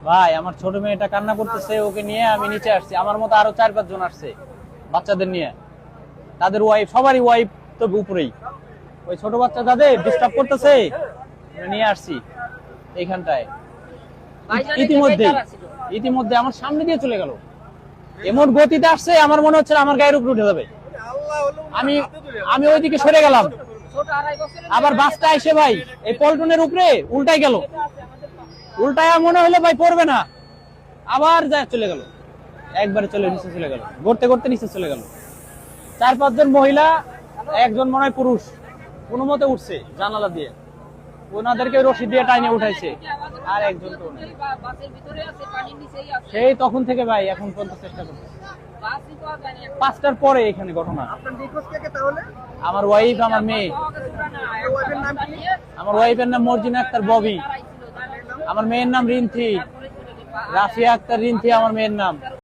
ভাই আমার ছোট মেয়েটা কান্না করতেছে, ওকে নিয়ে আমি নিচে আসছি। আমার মতো আরো 4-5 জন আসছে বাচ্চাদের নিয়ে, তাদের ওয়াইফ, সবারই ওয়াইফ তো উপরেই। ওই ছোট বাচ্চা তাদের ডিস্টার্ব করতেছে, নিয়ে আসছি এইখানটায়। ইতিমধ্যে আমার সামনে দিয়ে চলে গেল, এমন গতিতে আসছে আমার মনে হচ্ছে আমার গায়ের উপরে উঠে যাবে। আমি আমি ওইদিকে সরে গেলাম, আবার বাসটা এসে ভাই এই পল্টনের উপরে উল্টাই গেল। উল্টায় মনে হলো ভাই পড়বে না, আবার যায় চলে গেল, একবারে চলে নিচে চলে গেল, গড়তে গড়তে নিচে চলে গেল। 4-5 জন মহিলা, একজন মনে হয় পুরুষ, কোনো মতে উঠছে জানালা দিয়ে, ওনাদেরকে রশি দিয়ে টাইনে উঠাইছে। আর একজন তো সেই তখন থেকে ভাই এখন পর্যন্ত চেষ্টা করছে। 5টার পরে এখানে ঘটনা। আমার ওয়াইফ, আমার মেয়ে। আমার ওয়াইফের নাম মর্জিনা আক্তার ববি, আমার মেয়ের নাম রিন্থি, রাফিয়া আক্তার রিন্থি আমার মেয়ের নাম।